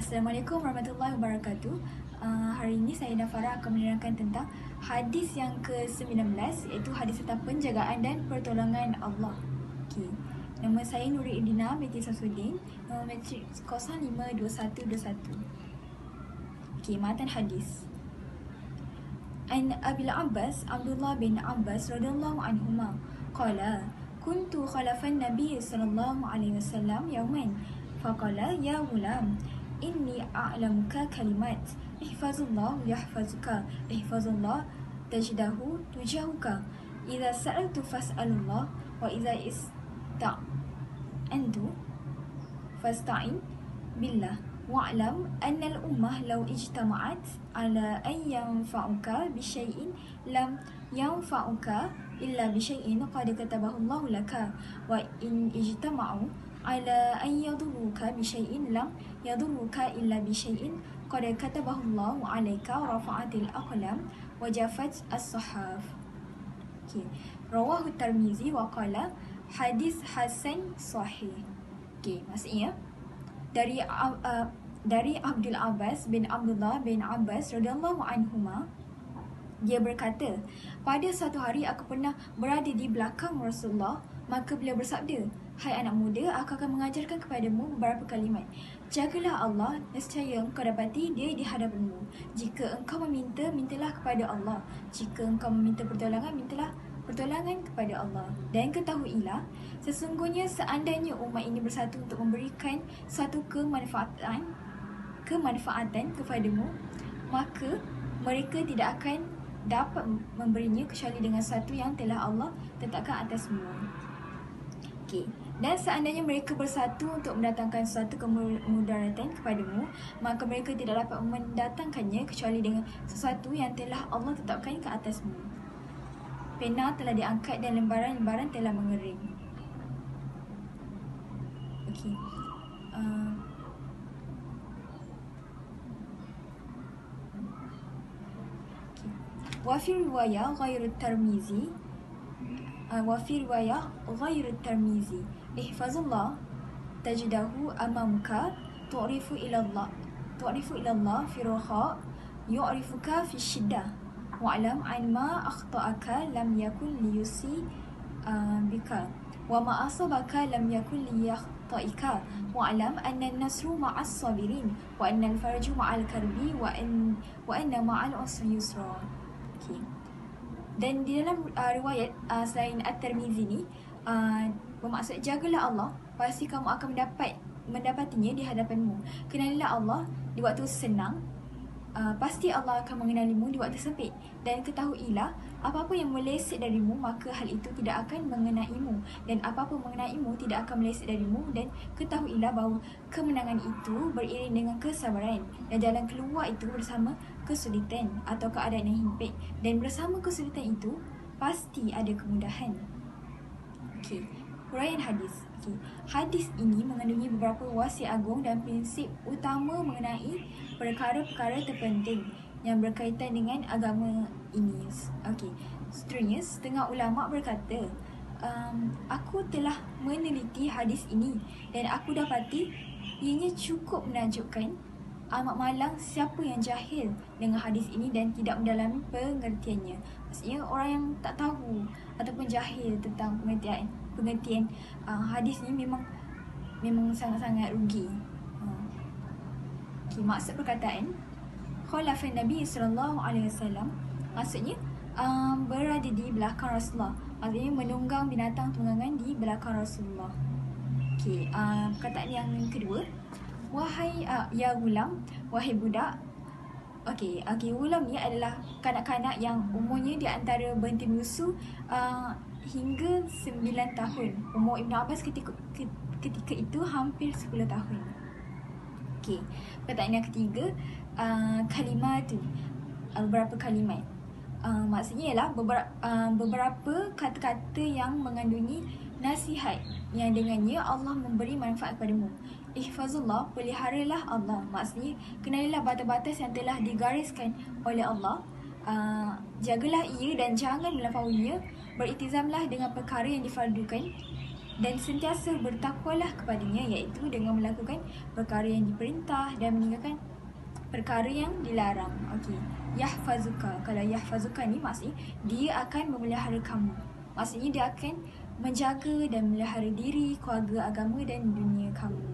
Assalamualaikum warahmatullahi wabarakatuh. Hari ini saya dan Farah akan menerangkan tentang hadis yang ke-19, iaitu hadis tentang penjagaan dan pertolongan Allah. Okay. Nama saya Nuri Idina binti Samsudin, nombor matrik 052121. Okay, matan hadis. An Abil Abbas Abdullah bin Abbas radhiyallahu anhuma qala kuntu khalafan Nabi sallallahu alaihi wasallam yawman faqala ya ghulam inni a'lamuka kalimat ihfazullah yahfazuka ihfazullah tajdahu tujahuka idza sa'altu fas'alullah wa idza ista'antu fasta'in billah wa'lam anna al-ummah law ijtama'at ala an yanfa'uka bisyai'in lam yanfa'uka illa bisyai'in qad katabahu Allah laka wa in ijtama'u ala an yadurruka bisyai'in lam yadurruka illa bisyai'in qad katabahu Allah 'alaika rafa'atil aqlam wa jaffat as-sahaf. Okay. Rawahu Tirmizi wa qala hadis hasan sahih. Okay, maksudnya dari Abdul Abbas bin Abdullah bin Abbas radhiyallahu anhuma, dia berkata, pada suatu hari aku pernah berada di belakang Rasulullah, maka beliau bersabda, hai anak muda, aku akan mengajarkan kepadamu beberapa kalimat. Jagalah Allah, nescaya engkau dapati dia di hadapanmu. Jika engkau meminta, mintalah kepada Allah. Jika engkau meminta pertolongan, mintalah pertolongan kepada Allah. Dan ketahuilah, sesungguhnya seandainya umat ini bersatu untuk memberikan suatu kemanfaatan kepadamu, maka mereka tidak akan dapat memberinya kecuali dengan satu yang telah Allah tetapkan atasmu. Okay. Dan seandainya mereka bersatu untuk mendatangkan suatu kemudaratan kepadamu, maka mereka tidak dapat mendatangkannya kecuali dengan sesuatu yang telah Allah tetapkan ke atasmu. Pena telah diangkat dan lembaran-lembaran telah mengering. Okay. وفي رواية غير الترمذي احفظ الله تجده أمامك تعرف إلى الله في الرخاء يعرفك في الشدة واعلم عن ما أخطأك لم يكن ليصيبك وما أصابك لم يكن ليخطئك واعلم أن النصر مع الصابرين وأن الفرج مع الكرب وأن مع العسر يسرا. Okay. Dan di dalam riwayat selain At-Tirmizi ni bermaksud jagalah Allah, pasti kamu akan mendapatinya di hadapanmu. Kenalilah Allah di waktu senang, pasti Allah akan mengenalimu di waktu sempit. Dan ketahuilah, apa-apa yang meleset darimu, maka hal itu tidak akan mengenaimu. Dan apa-apa mengenaimu tidak akan meleset darimu. Dan ketahuilah bahawa kemenangan itu beriring dengan kesabaran. Dan jalan keluar itu bersama kesulitan atau keadaan yang himpit. Dan bersama kesulitan itu, pasti ada kemudahan. Okay. Huraian hadis. Okay. Hadis ini mengandungi beberapa wasiat agung dan prinsip utama mengenai perkara-perkara terpenting yang berkaitan dengan agama ini. Okay. Seterusnya, setengah ulama berkata, aku telah meneliti hadis ini dan aku dapati ianya cukup menakjubkan. Amat malang siapa yang jahil dengan hadis ini dan tidak mendalami pengertiannya. Maksudnya orang yang tak tahu ataupun jahil tentang pengertian hadis ini memang sangat-sangat rugi. Okay, maksud perkataan khalafan Nabi sallallahu alaihi wasallam, maksudnya berada di belakang Rasulullah. Maksudnya menunggang binatang tunggangan di belakang Rasulullah. Okay, perkataan yang kedua, wahai ya gulam, wahai budak. Okey, gulam ni adalah kanak-kanak yang umurnya di antara binti musuh hingga 9 tahun. Umur Ibn Abbas ketika itu hampir 10 tahun. Okey, perkataan yang ketiga, kalimat tu, beberapa kalimat. Maksudnya ialah beberapa kata-kata yang mengandungi nasihat yang dengannya Allah memberi manfaat kepadamu. Ihfazullah, peliharalah Allah. Maksudnya, kenalilah batas-batas yang telah digariskan oleh Allah. Jagalah ia dan jangan melampauinya. Beriktizamlah dengan perkara yang difardukan dan sentiasa bertakwalah kepadanya, iaitu dengan melakukan perkara yang diperintah dan meninggalkan perkara yang dilarang. Okey, yahfazuka. Kalau yahfazuka ni maksudnya dia akan memelihara kamu. Maksudnya dia akan menjaga dan memelihara diri, keluarga, agama dan dunia kamu.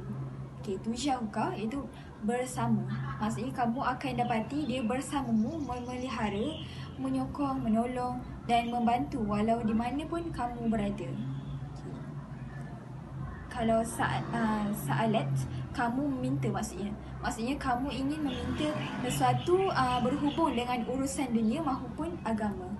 Okey, tujahuka itu bersama. Maksudnya kamu akan dapati dia bersamamu, memelihara, menyokong, menolong dan membantu walau di mana pun kamu berada. Kalau sa'alat, kamu meminta maksudnya kamu ingin meminta sesuatu berhubung dengan urusan dunia maupun agama.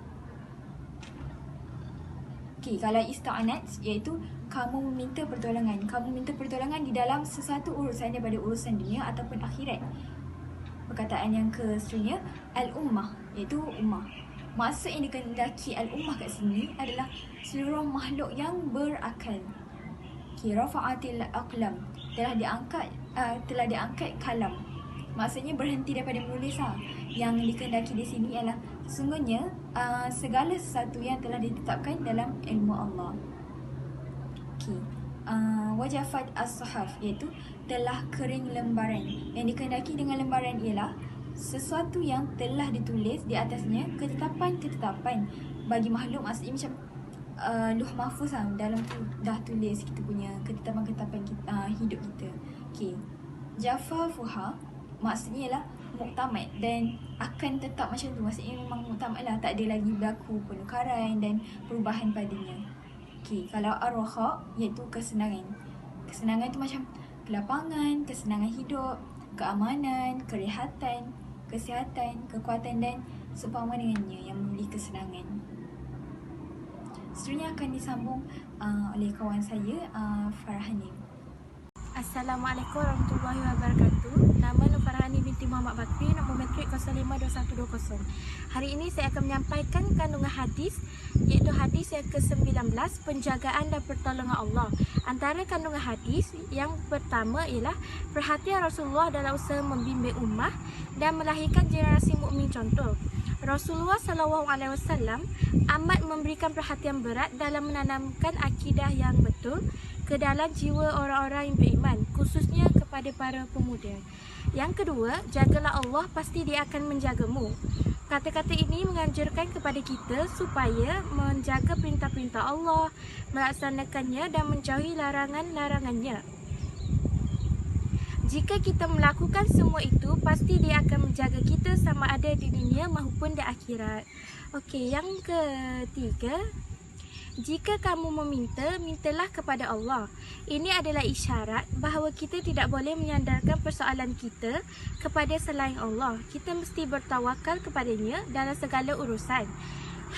Okey, kalau ista'anat iaitu kamu meminta pertolongan. Kamu minta pertolongan di dalam sesuatu urusan daripada urusan dunia ataupun akhirat. Perkataan yang seterusnya, al-ummah iaitu ummah. Maksud yang dikehendaki al-ummah kat sini adalah seluruh makhluk yang berakal. Rafa'atil aqlam, telah diangkat kalam. Maksudnya berhenti daripada menulis Yang dikehendaki di sini ialah sesungguhnya segala sesuatu yang telah ditetapkan dalam ilmu Allah. Okey. Wajafat as-sahaf iaitu telah kering lembaran. Yang dikehendaki dengan lembaran ialah sesuatu yang telah ditulis di atasnya ketetapan-ketetapan bagi makhluk. Maksudnya macam Luh Mahfuz dalam tu dah tulis kita punya ketetapan-ketetapan hidup kita. Okey. Jafafuha maksudnya ialah muktamad dan akan tetap macam tu. Maksudnya memang muktamad lah, tak ada lagi berlaku penukaran dan perubahan padanya. Okey, kalau ar-raha iaitu kesenangan. Kesenangan tu macam kelapangan, kesenangan hidup, keamanan, kerehatan, kesihatan, kekuatan dan seumpama dengannya yang memberi kesenangan. Seterusnya akan disambung oleh kawan saya, Farhani. Assalamualaikum warahmatullahi wabarakatuh. Nama Nur Farhani binti Muhammad Bakri, nombor matrik 052120. Hari ini saya akan menyampaikan kandungan hadis, iaitu hadis yang ke-19, penjagaan dan pertolongan Allah. Antara kandungan hadis yang pertama ialah perhatian Rasulullah dalam usaha membimbing ummah dan melahirkan generasi mukmin contoh. Rasulullah SAW amat memberikan perhatian berat dalam menanamkan akidah yang betul ke dalam jiwa orang-orang yang beriman, khususnya kepada para pemuda. Yang kedua, jagalah Allah, pasti Dia akan menjagamu. Kata-kata ini menganjurkan kepada kita supaya menjaga perintah-perintah Allah, melaksanakannya dan menjauhi larangan-larangannya. Jika kita melakukan semua itu, pasti Dia akan menjaga kita sama ada di dunia maupun di akhirat. Okey, yang ketiga, jika kamu meminta, mintalah kepada Allah. Ini adalah isyarat bahawa kita tidak boleh menyandarkan persoalan kita kepada selain Allah. Kita mesti bertawakal kepadanya dalam segala urusan.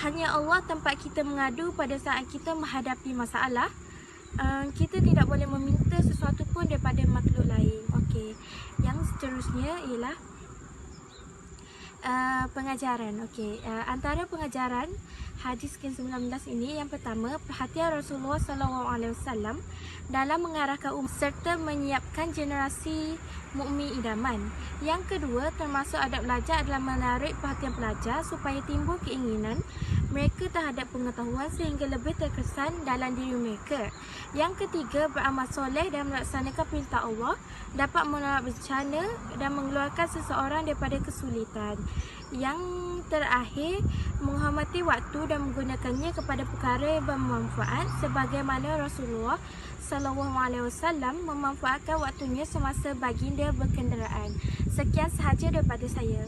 Hanya Allah tempat kita mengadu pada saat kita menghadapi masalah. Kita tidak boleh meminta sesuatu pun daripada makhluk lain. Okey, yang seterusnya ialah pengajaran. Okey, antara pengajaran hadis ke-19 ini, yang pertama, perhatian Rasulullah SAW dalam mengarahkan umat serta menyiapkan generasi mukmin idaman. Yang kedua, termasuk adab belajar adalah menarik perhatian pelajar supaya timbul keinginan mereka terhadap pengetahuan sehingga lebih terkesan dalam diri mereka. Yang ketiga, beramal soleh dan melaksanakan perintah Allah dapat menolak bencana dan mengeluarkan seseorang daripada kesulitan. Yang terakhir, menghormati waktu dan menggunakannya kepada perkara yang bermanfaat sebagaimana Rasulullah SAW memanfaatkan waktunya semasa baginda berkenderaan. Sekian sahaja daripada saya.